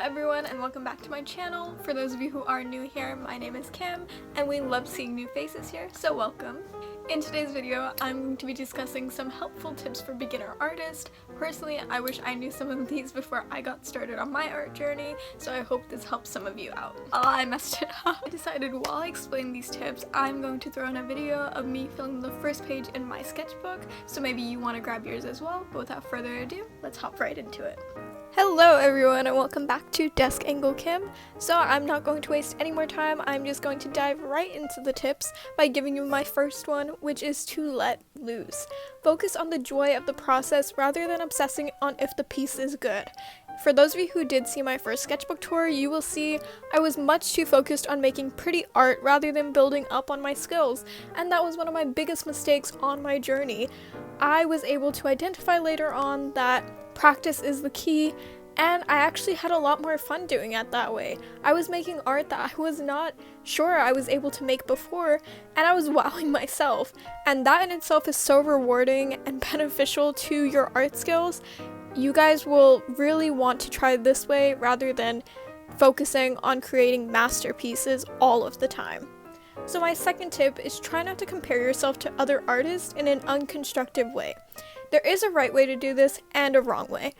everyone, and welcome back to my channel. For those of you who are new here, my name is Kim and we love seeing new faces here, so welcome. In today's video, I'm going to be discussing some helpful tips for beginner artists. Personally, I wish I knew some of these before I got started on my art journey, so I hope this helps some of you out. I messed it up. I decided while I explain these tips, I'm going to throw in a video of me filling the first page in my sketchbook, so maybe you want to grab yours as well, but without further ado, let's hop right into it. Hello everyone and welcome back to Desk Angle Kim. So I'm not going to waste any more time, I'm just going to dive right into the tips by giving you my first one, which is to let loose. Focus on the joy of the process rather than obsessing on if the piece is good. For those of you who did see my first sketchbook tour, you will see I was much too focused on making pretty art rather than building up on my skills, and that was one of my biggest mistakes on my journey. I was able to identify later on that practice is the key, and I actually had a lot more fun doing it that way. I was making art that I was not sure I was able to make before, and I was wowing myself, and that in itself is so rewarding and beneficial to your art skills. You guys will really want to try this way rather than focusing on creating masterpieces all of the time. So my second tip is try not to compare yourself to other artists in an unconstructive way. There is a right way to do this and a wrong way.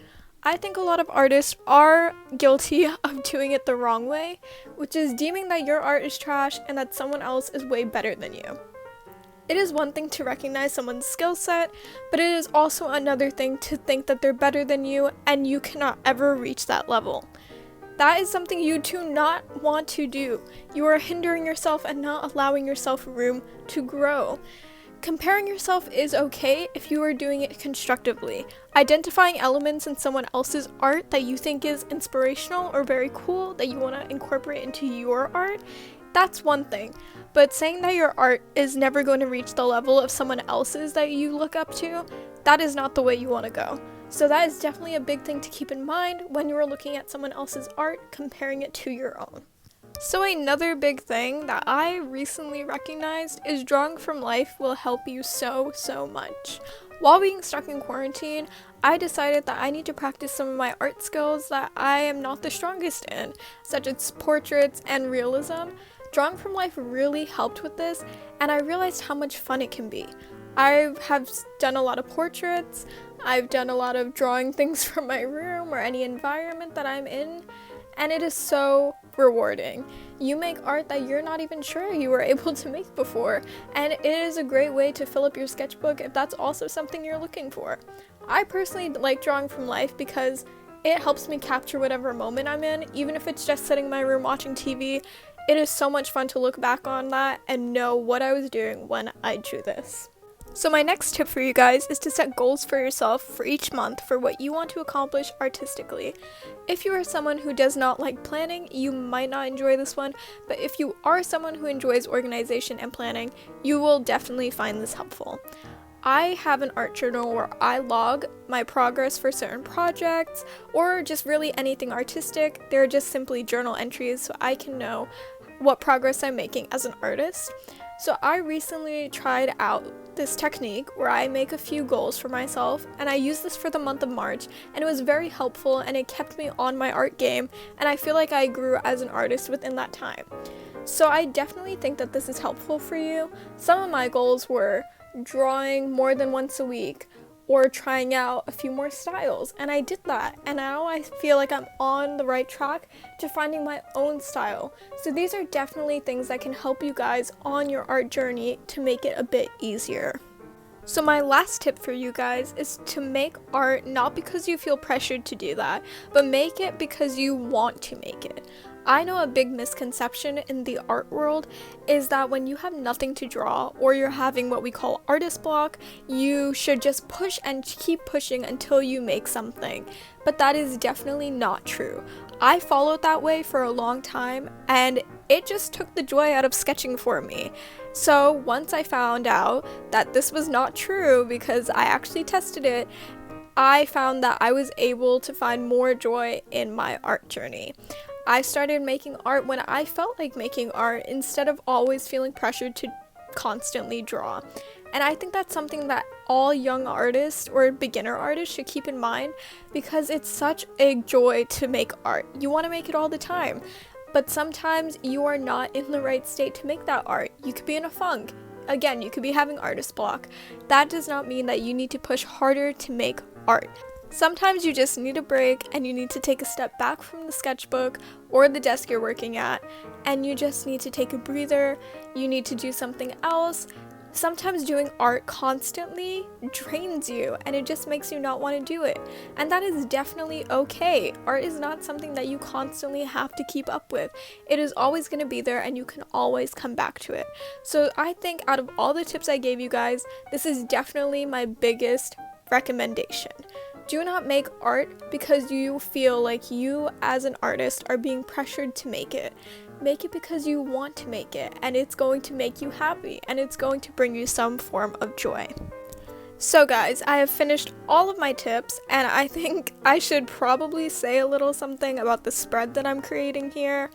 I think a lot of artists are guilty of doing it the wrong way, which is deeming that your art is trash and that someone else is way better than you. It is one thing to recognize someone's skill set, but it is also another thing to think that they're better than you and you cannot ever reach that level. That is something you do not want to do. You are hindering yourself and not allowing yourself room to grow. Comparing yourself is okay if you are doing it constructively. Identifying elements in someone else's art that you think is inspirational or very cool that you want to incorporate into your art, that's one thing. But saying that your art is never going to reach the level of someone else's that you look up to, that is not the way you want to go. So that is definitely a big thing to keep in mind when you are looking at someone else's art, comparing it to your own. So another big thing that I recently recognized is drawing from life will help you so much. While being stuck in quarantine, I decided that I need to practice some of my art skills that I am not the strongest in, such as portraits and realism. Drawing from life really helped with this, and I realized how much fun it can be. I have done a lot of portraits, I've done a lot of drawing things from my room or any environment that I'm in, and it is so rewarding. You make art that you're not even sure you were able to make before, and it is a great way to fill up your sketchbook if that's also something you're looking for. I personally like drawing from life because it helps me capture whatever moment I'm in, even if it's just sitting in my room watching TV. It is so much fun to look back on that and know what I was doing when I drew this. So my next tip for you guys is to set goals for yourself for each month for what you want to accomplish artistically. If you are someone who does not like planning, you might not enjoy this one, but if you are someone who enjoys organization and planning, you will definitely find this helpful. I have an art journal where I log my progress for certain projects or just really anything artistic. They're just simply journal entries so I can know what progress I'm making as an artist. So I recently tried out this technique where I make a few goals for myself, and I used this for the month of March, and it was very helpful and it kept me on my art game, and I feel like I grew as an artist within that time. So I definitely think that this is helpful for you. Some of my goals were drawing more than once a week, or trying out a few more styles, and I did that, and now I feel like I'm on the right track to finding my own style. So these are definitely things that can help you guys on your art journey to make it a bit easier. So my last tip for you guys is to make art not because you feel pressured to do that, but make it because you want to make it. I know a big misconception in the art world is that when you have nothing to draw or you're having what we call artist block, you should just push and keep pushing until you make something. But that is definitely not true. I followed that way for a long time and it just took the joy out of sketching for me. So once I found out that this was not true because I actually tested it, I found that I was able to find more joy in my art journey. I started making art when I felt like making art instead of always feeling pressured to constantly draw. And I think that's something that all young artists or beginner artists should keep in mind, because it's such a joy to make art. You want to make it all the time, but sometimes you are not in the right state to make that art. You could be in a funk. Again, you could be having artist block. That does not mean that you need to push harder to make art. Sometimes you just need a break and you need to take a step back from the sketchbook or the desk you're working at, and you just need to take a breather. You need to do something else. Sometimes doing art constantly drains you and it just makes you not want to do it. And that is definitely okay. Art is not something that you constantly have to keep up with. It is always going to be there and you can always come back to it. So I think out of all the tips I gave you guys, this is definitely my biggest recommendation. Do not make art because you feel like you as an artist are being pressured to make it. Make it because you want to make it, and it's going to make you happy, and it's going to bring you some form of joy. So guys, I have finished all of my tips, and I think I should probably say a little something about the spread that I'm creating here.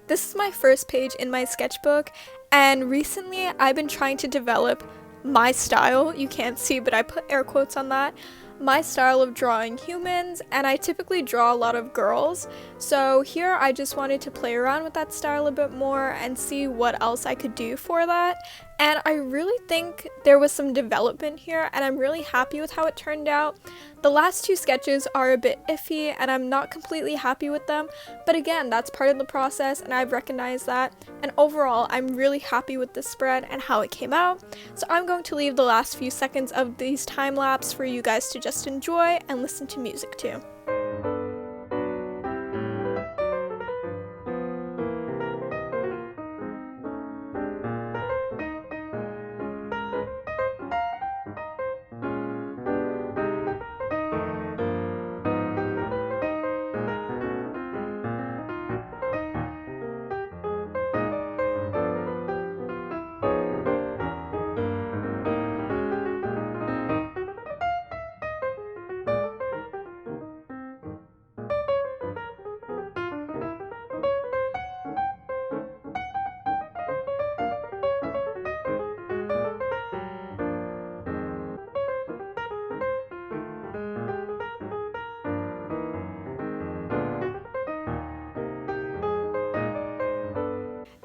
This is my first page in my sketchbook, and recently I've been trying to develop my style. You can't see, but I put air quotes on that. My style of drawing humans, and I typically draw a lot of girls, so here I just wanted to play around with that style a bit more and see what else I could do for that. And I really think there was some development here, and I'm really happy with how it turned out. The last two sketches are a bit iffy and I'm not completely happy with them, but again, that's part of the process and I've recognized that, and overall I'm really happy with this spread and how it came out. So I'm going to leave the last few seconds of these time lapse for you guys to just enjoy and listen to music to.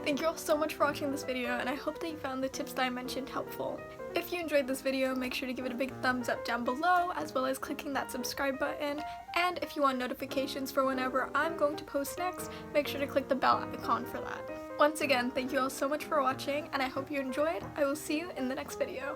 Thank you all so much for watching this video, and I hope that you found the tips that I mentioned helpful. If you enjoyed this video, make sure to give it a big thumbs up down below, as well as clicking that subscribe button. And if you want notifications for whenever I'm going to post next, make sure to click the bell icon for that. Once again, thank you all so much for watching, and I hope you enjoyed. I will see you in the next video.